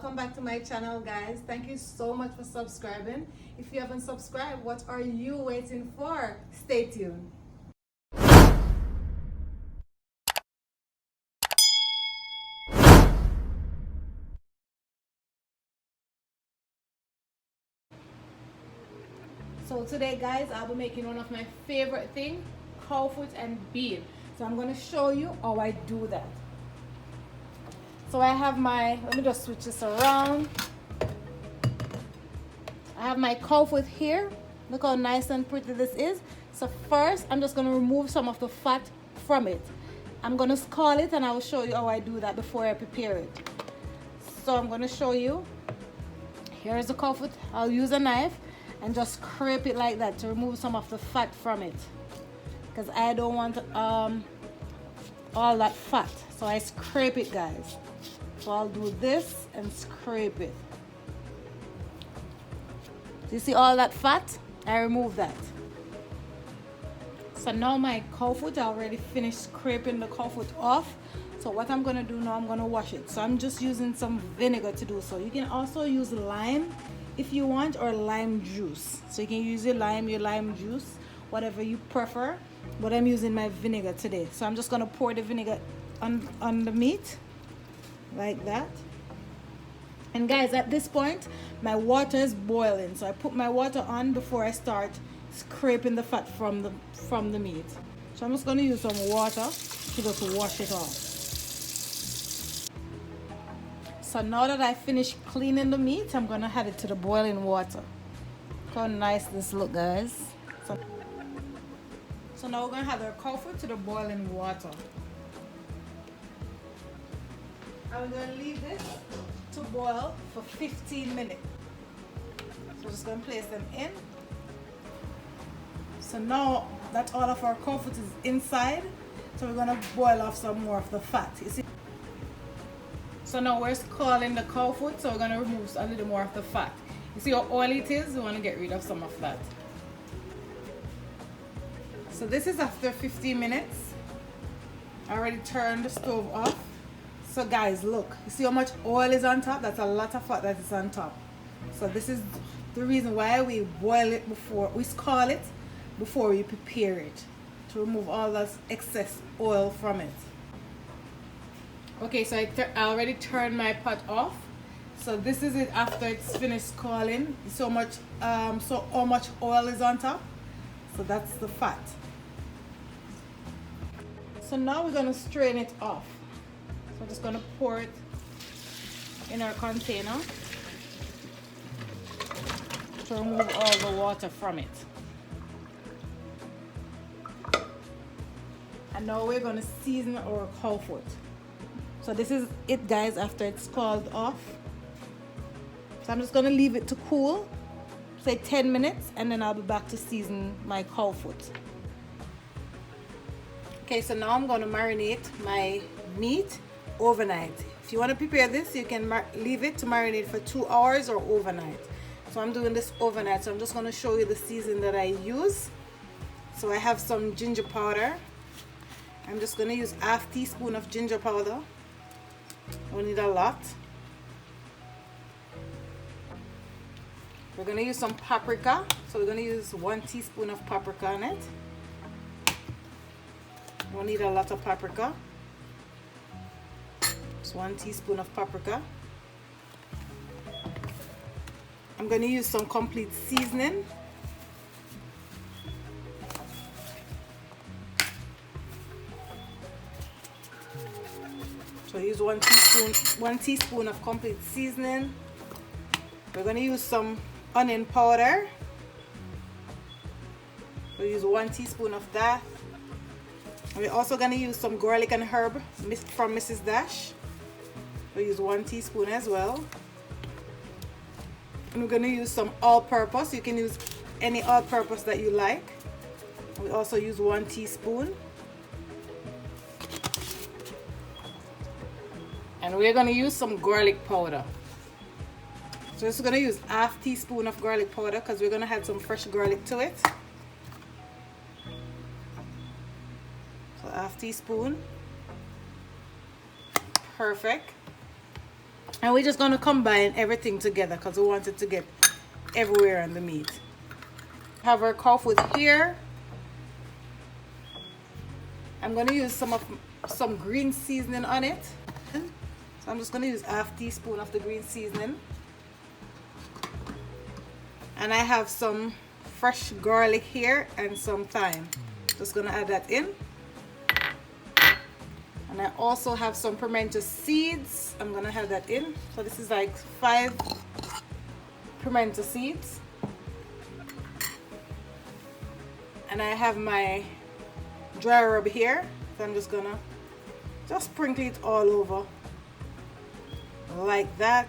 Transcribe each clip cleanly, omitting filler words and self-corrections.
welcome back to my channel, guys. Thank you so much for subscribing. If you haven't subscribed, what are you waiting for? Stay tuned. So today, guys, I'll be making one of my favorite things, cow foot and bean. So I'm going to show you how I do that. So I have let me just switch this around. I have my cow foot here. Look how nice and pretty this is. So first, I'm just going to remove some of the fat from it. I'm going to scald it and I will show you how I do that before I prepare it. So I'm going to show you. Here's the cow foot. I'll use a knife and just scrape it like that to remove some of the fat from it. Because I don't want all that fat. So I scrape it, guys. So I'll do this and scrape it. Do you see all that fat? I remove that. So now my cow foot, I already finished scraping the cow foot off. So what I'm gonna do now, I'm gonna wash it. So I'm just using some vinegar to do so. You can also use lime if you want, or lime juice. So you can use your lime juice, whatever you prefer. But I'm using my vinegar today. So I'm just gonna pour the vinegar on the meat, like that. And guys, at this point, my water is boiling. So I put my water on before I start scraping the fat from the meat. So I'm just gonna use some water to just wash it off. So now that I finished cleaning the meat, I'm gonna add it to the boiling water. Look how nice this look, guys. So now we're gonna add our cow foot to the boiling water. I'm gonna leave this to boil for 15 minutes. So we're just gonna place them in. So now that all of our cow foot is inside, so we're gonna boil off some more of the fat. You see? So now we're scalding the cow foot, so we're gonna remove a little more of the fat. You see how oily it is? We wanna get rid of some of that. So this is after 15 minutes. I already turned the stove off. So guys, look, you see how much oil is on top? That's a lot of fat that is on top. So this is the reason why we boil it before, we scald it before we prepare it, to remove all that excess oil from it. Okay, so I already turned my pot off. So this is it after it's finished scalding. So how much oil is on top. So that's the fat. So now we're gonna strain it off. So I'm just gonna pour it in our container to remove all the water from it. And now we're gonna season our cow foot. So this is it, guys, after it's scalded off. So I'm just gonna leave it to cool, say 10 minutes, and then I'll be back to season my cow foot. Okay, so now I'm gonna marinate my meat overnight. If you want to prepare this, you can leave it to marinate for 2 hours or overnight. So I'm doing this overnight. So I'm just going to show you the seasoning that I use. So I have some ginger powder. I'm just going to use ½ teaspoon of ginger powder. Don't need a lot. We're going to use some paprika. So we're going to use 1 teaspoon of paprika on it. Don't need a lot of paprika. 1 teaspoon of paprika. I'm going to use some complete seasoning. So I use 1 teaspoon of complete seasoning. We're going to use some onion powder. We'll use 1 teaspoon of that. And we're also going to use some garlic and herb from Mrs. Dash. We'll use 1 teaspoon as well. And we're going to use some all-purpose. You can use any all-purpose that you like. We also use 1 teaspoon. And we're going to use some garlic powder. So just going to use ½ teaspoon of garlic powder because we're going to add some fresh garlic to it. So ½ teaspoon. Perfect. And we're just going to combine everything together because we want it to get everywhere on the meat. Have our cow foot here. I'm going to use some green seasoning on it. So I'm just going to use half teaspoon of the green seasoning. And I have some fresh garlic here and some thyme. Just going to add that in. And I also have some pimento seeds. I'm going to have that in. So this is like 5 pimento seeds. And I have my dry rub here. So I'm just going to sprinkle it all over like that.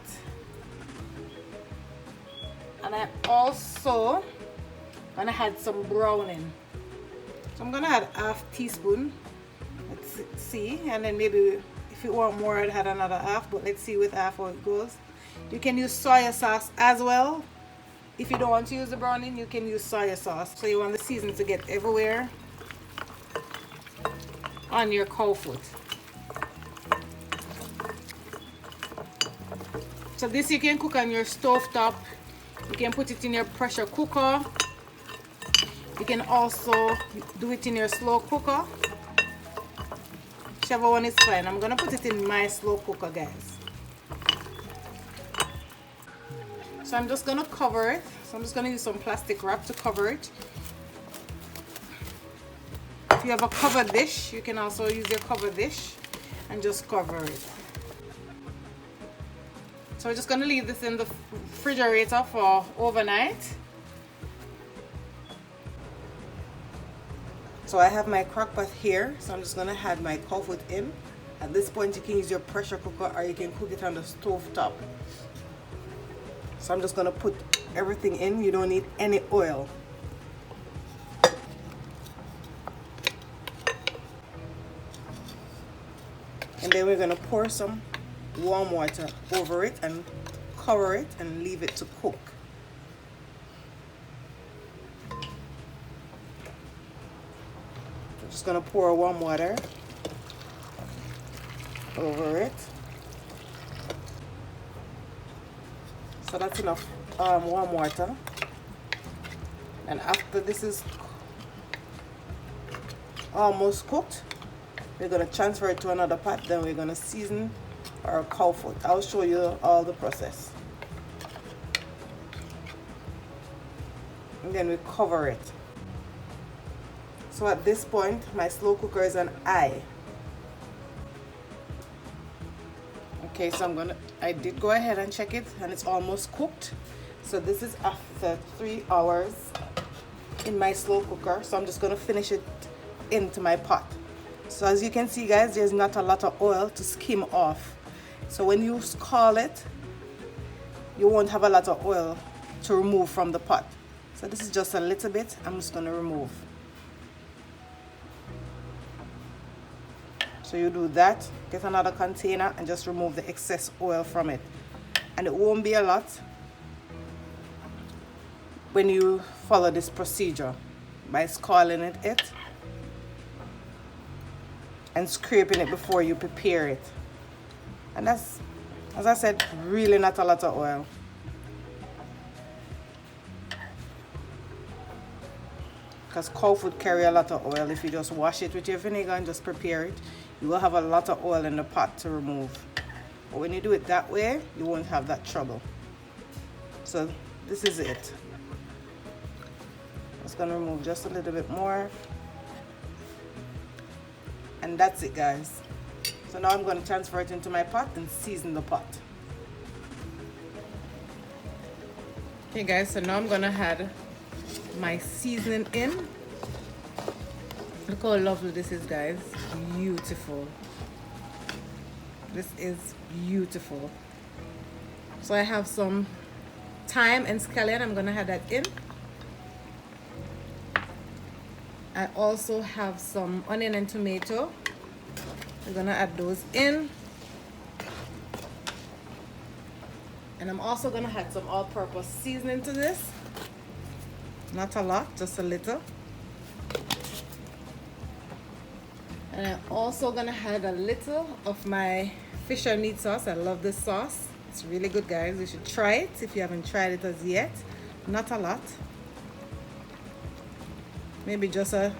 And I also going to add some browning. So I'm going to add half teaspoon. Let's see, and then maybe if you want more I'd add another half, but let's see with half how it goes. You can use soy sauce as well. If you don't want to use the browning, you can use soy sauce. So you want the seasoning to get everywhere on your cow foot. So this you can cook on your stove top. You can put it in your pressure cooker. You can also do it in your slow cooker. Whichever one is fine. I'm gonna put it in my slow cooker, guys. So I'm just gonna cover it. So I'm just gonna use some plastic wrap to cover it. If you have a covered dish, you can also use your covered dish and just cover it. So we're just gonna leave this in the refrigerator for overnight. So I have my crock pot here, so I'm just gonna add my cow foot in. At this point you can use your pressure cooker or you can cook it on the stove top. So I'm just gonna put everything in. You don't need any oil. And then we're gonna pour some warm water over it and cover it and leave it to cook. Just gonna pour warm water over it. So that's enough warm water. And after this is almost cooked, we're gonna transfer it to another pot. Then we're gonna season our cow foot. I'll show you all the process. And then we cover it. So at this point, my slow cooker is on high. Okay, so I did go ahead and check it and it's almost cooked. So this is after 3 hours in my slow cooker. So I'm just gonna finish it into my pot. So as you can see, guys, there's not a lot of oil to skim off. So when you scald it, you won't have a lot of oil to remove from the pot. So this is just a little bit. I'm just gonna remove. So you do that, get another container and just remove the excess oil from it. And it won't be a lot when you follow this procedure by scalding it and scraping it before you prepare it. And that's, as I said, really not a lot of oil. Because cow food carry a lot of oil. If you just wash it with your vinegar and just prepare it, you will have a lot of oil in the pot to remove. But when you do it that way, you won't have that trouble. So this is it. I'm just gonna remove just a little bit more. And that's it, guys. So now I'm gonna transfer it into my pot and season the pot. Okay guys, so now I'm gonna add my seasoning in. Look how lovely this is, guys. Beautiful. This is beautiful. So I have some thyme and scallion. I'm gonna add that in. I also have some onion and tomato. We're gonna add those in. And I'm also gonna add some all-purpose seasoning to this. Not a lot, just a little. And I'm also gonna add a little of my fish and meat sauce. I love this sauce. It's really good, guys. You should try it if you haven't tried it as yet. Not a lot. Maybe just a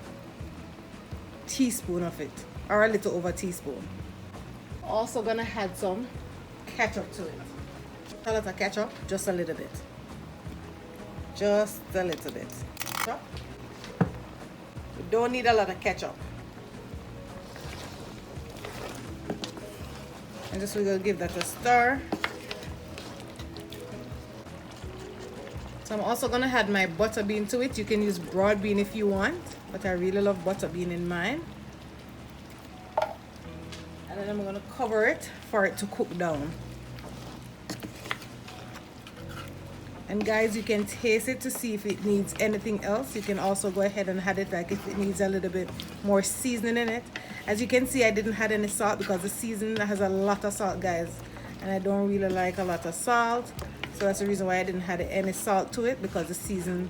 teaspoon of it, or a little over a teaspoon. Also gonna add some ketchup to it. A lot of ketchup, just a little bit. Just a little bit. We don't need a lot of ketchup. And just we're gonna give that a stir. So I'm also gonna add my butter bean to it. You can use broad bean if you want, but I really love butter bean in mine. And then I'm gonna cover it for it to cook down. And guys, you can taste it to see if it needs anything else. You can also go ahead and add it, like if it needs a little bit more seasoning in it. As you can see, I didn't add any salt because the seasoning has a lot of salt, guys, and I don't really like a lot of salt. So that's the reason why I didn't add any salt to it, because the season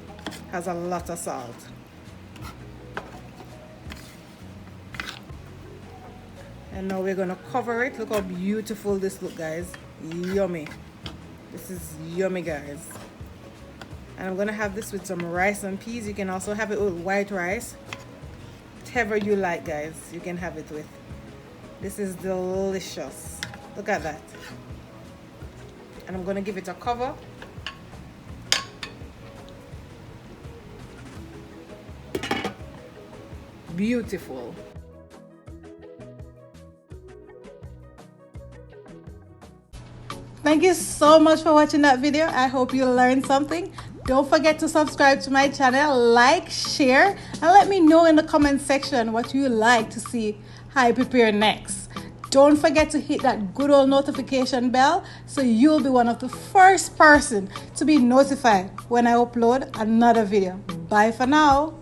has a lot of salt. And now we're gonna cover it. Look how beautiful this looks, guys. Yummy. This is yummy, guys. And I'm gonna have this with some rice and peas. You can also have it with white rice. Whatever you like, guys, you can have it with. This is delicious. Look at that. And I'm gonna give it a cover. Beautiful. Thank you so much for watching that video. I hope you learned something. Don't forget to subscribe to my channel, like, share, and let me know in the comment section what you like to see I prepare next. Don't forget to hit that good old notification bell so you'll be one of the first person to be notified when I upload another video. Bye for now.